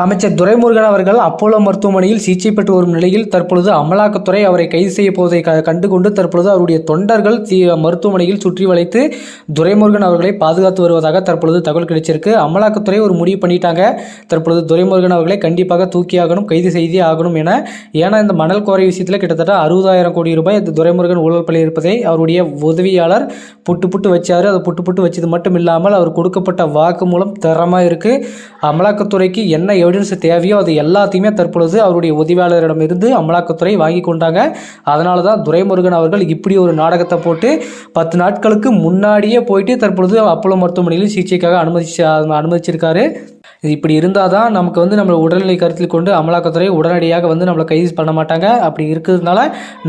அமைச்சர் துரைமுருகன் அவர்கள் அப்போலோ மருத்துவமனையில் சிகிச்சை பெற்று வரும் நிலையில் தற்பொழுது அமலாக்கத்துறை அவரை கைது செய்ய போவதை கண்டுகொண்டு தற்பொழுது அவருடைய தொண்டர்கள் மருத்துவமனையில் சுற்றி வளைத்து துரைமுருகன் அவர்களை பாதுகாத்து வருவதாக தற்பொழுது தகவல் கிடைச்சிருக்கு. அமலாக்கத்துறை ஒரு முடிவு பண்ணிட்டாங்க. தற்பொழுது துரைமுருகன் அவர்களை கண்டிப்பாக தூக்கியாகணும், கைது செய்தே ஆகணும் என. ஏன்னா இந்த மணல் கோரை விஷயத்தில் கிட்டத்தட்ட 60,000 கோடி ரூபாய் இந்த துரைமுருகன் ஊழல் பண்ணியிருப்பதை அவருடைய உதவியாளர் புட்டு வச்சாரு. அதை புட்டு வச்சது மட்டும் இல்லாமல் அவர் கொடுக்கப்பட்ட வாக்கு மூலம் தரமாக இருக்கு. அமலாக்கத்துறைக்கு என்ன எவிடன்ஸ் தேவையோ அது எல்லாத்தையுமே தற்பொழுது அவருடைய உதவியாளரிடமிருந்து அமலாக்கத்துறை வாங்கி கொண்டாங்க. அதனால தான் துரைமுருகன் அவர்கள் இப்படி ஒரு நாடகத்தை போட்டு 10 நாட்களுக்கு முன்னாடியே போயிட்டு தற்பொழுது அப்போலோ மருத்துவமனையில் சிகிச்சைக்காக அனுமதிச்சிருக்காரு. இது இப்படி இருந்தால் தான் நமக்கு நம்ம உடல்நிலை கருத்தில் கொண்டு அமலாக்கத்துறை உடனடியாக நம்மளை கைது பண்ண மாட்டாங்க. அப்படி இருக்கிறதுனால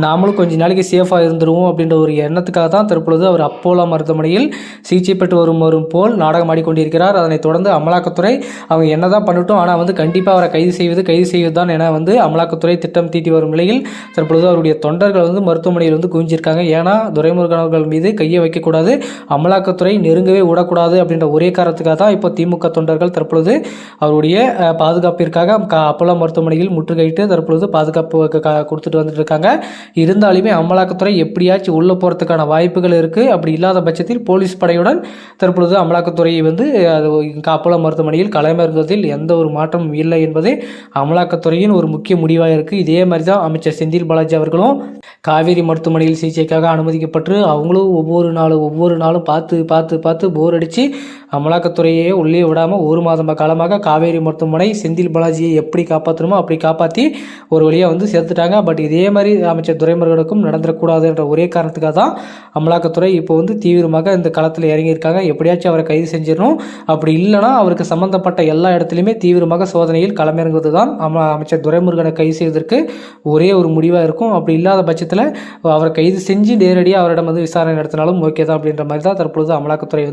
நாமளும் கொஞ்ச நாளைக்கு சேஃபாக இருந்துருவோம் அப்படின்ற ஒரு எண்ணத்துக்காக தான் தற்பொழுது அவர் அப்போலோ மருத்துவமனையில் சிகிச்சை பெற்று வரும் போல் நாடகம் ஆடிக்கொண்டிருக்கிறார். அதனைத் தொடர்ந்து அமலாக்கத்துறை அவங்க என்ன தான் பண்ணட்டும், ஆனால் கண்டிப்பாக அவரை கைது செய்வது தான் என அமலாக்கத்துறை திட்டம் தீட்டி வரும் நிலையில் தற்பொழுது அவருடைய தொண்டர்கள் மருத்துவமனையில் குவிஞ்சிருக்காங்க. ஏன்னா துரைமுருகன் அவர்கள் மீது கையை வைக்கக்கூடாது, அமலாக்கத்துறை நெருங்கவே விடக்கூடாது அப்படின்ற ஒரே காரணத்துக்காக தான் இப்போ திமுக தொண்டர்கள் தற்பொழுது அவருடைய பாதுகாப்பிற்காக அப்போலோ மருத்துவமனையில் முற்றுகையிட்டு தற்பொழுது பாதுகாப்பு கொடுத்துட்டு வந்துட்டு இருக்காங்க. இருந்தாலுமே அமலாக்கத்துறை எப்படியாச்சும் உள்ள போறதுக்கான வாய்ப்புகள் இருக்கு. அப்படி இல்லாத பட்சத்தில் போலீஸ் படையுடன் தற்பொழுது அமலாக்கத்துறையை அப்போலோ மருத்துவமனையில் களமிறங்குவதில் எந்த ஒரு மாற்றமும் இல்லை என்பது அமலாக்கத்துறையின் ஒரு முக்கிய முடிவாக இருக்கு. இதே மாதிரி தான் அமைச்சர் செந்தில் பாலாஜி அவர்களும் காவேரி மருத்துவமனையில் சிகிச்சைக்காக அனுமதிக்கப்பட்டு அவங்களும் ஒவ்வொரு நாளும் பார்த்து போர் அடிச்சு அமலாக்கத்துறையே உள்ளே விடாமல் 1 மாத காலமாக காவேரி மருத்துவமனை செந்தில் பாலாஜியை எப்படி காப்பாற்றணுமோ அப்படி காப்பாற்றி ஒரு வழியாக சேர்த்துட்டாங்க. பட் இதே மாதிரி அமைச்சர் துரைமுருகனுக்கும் நடந்துடக்கூடாது என்ற ஒரே காரணத்துக்காக தான் அமலாக்கத்துறை இப்போ தீவிரமாக இந்த களத்தில் இறங்கியிருக்காங்க. எப்படியாச்சும் அவரை கைது செஞ்சிடணும், அப்படி இல்லைனா அவருக்கு சம்பந்தப்பட்ட எல்லா இடத்துலையுமே தீவிரமாக சோதனையில் களமிறங்குவது தான் அமைச்சர் துரைமுருகனை கைது செய்வதற்கு ஒரே ஒரு முடிவாக இருக்கும். அப்படி இல்லாத பட்சத்தில் அவரை கைது செஞ்சு நேரடியாக அவரிடம் விசாரணை நடத்தினாலும் ஓகே தான் அப்படின்ற மாதிரி தான் தற்பொழுது அமலாக்கத்துறை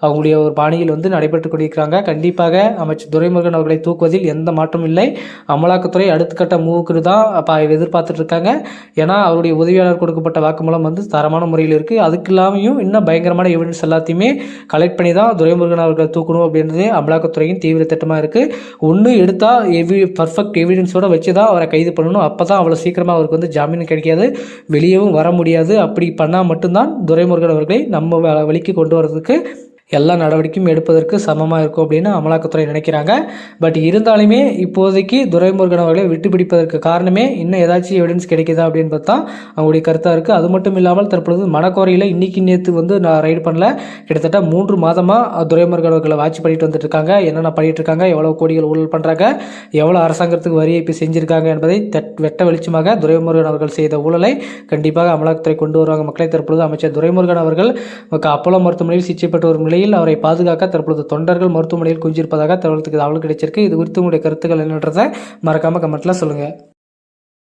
அவங்களுடைய ஒரு பாணியில் நடைபெற்றுக் கொண்டிருக்கிறாங்க. கண்டிப்பாக அமைச்சர் துரைமுருகன் அவர்களை தூக்குவதில் எந்த மாற்றமும் இல்லை. அமலாக்கத்துறை அடுத்த கட்ட மூவுக்கு தான் எதிர்பார்த்துட்டு இருக்காங்க. ஏன்னா அவருடைய உதவியாளர் கொடுக்கப்பட்ட வாக்குமூலம் தரமான முறையில் இருக்கு. அதுக்கு இல்லாமையும் இன்னும் பயங்கரமான எவிடன்ஸ் எல்லாத்தையுமே கலெக்ட் பண்ணி தான் துரைமுருகன் அவர்களை தூக்கணும் அப்படின்றது அமலாக்கத்துறையின் தீவிர திட்டமாக இருக்கு. ஒன்று எடுத்தா பர்ஃபெக்ட் எவிடன்ஸோட வச்சு தான் அவரை கைது பண்ணணும். அப்போ தான் அவ்வளோ சீக்கிரமாக அவருக்கு ஜாமீன் கிடைக்காது, வெளியவும் வர முடியாது. அப்படி பண்ணால் மட்டும்தான் துரைமுருகன் அவர்களை நம்ம வழிக்கு கொண்டு வரதுக்கு எல்லா நடவடிக்கையும் எடுப்பதற்கு சமமாக இருக்கும் அப்படின்னு அமலாக்கத்துறை நினைக்கிறாங்க. பட் இருந்தாலுமே இப்போதைக்கு துரைமுருகன் அவர்களை விட்டுப்பிடிப்பதற்கு காரணமே இன்னும் ஏதாச்சும் எவிடன்ஸ் கிடைக்குதா அப்படின்னு பார்த்தா அவங்களுடைய கருத்தாக இருக்குது. அது மட்டும் இல்லாமல் தற்பொழுது மணக்கோரையில் இன்னைக்கு நேற்று நான் ரைடு பண்ணல, கிட்டத்தட்ட 3 மாதமாக துரைமுருகன் அவர்களை வாட்ச் பண்ணிட்டு வந்துட்டு இருக்காங்க. என்னென்ன பண்ணிட்டு இருக்காங்க, எவ்வளோ கோடிகள் ஊழல் பண்ணுறாங்க, எவ்வளோ அரசாங்கத்துக்கு வரி ஏற்பி செஞ்சுருக்காங்க என்பதை வெட்ட வெளிச்சமாக துரைமுருகன் அவர்கள் செய்த ஊழலை கண்டிப்பாக அமலாக்கத்துறை கொண்டு வருவாங்க. மக்களை தற்பொழுது அமைச்சர் துரைமுருகன் அவர்கள் அப்போலோ மருத்துவமனையில் சிகிச்சை பெற்று வரும் நிலையில் அவரை பாதுகாக்க தற்பொழுது தொண்டர்கள் மருத்துவமனையில் குஞ்சிருப்பதாக தகவல் கிடைச்சிருக்கு. இது குறித்து உங்களுடைய கருத்துக்கள் என்னன்றதை மறக்காம கமெண்ட்ல சொல்லுங்க.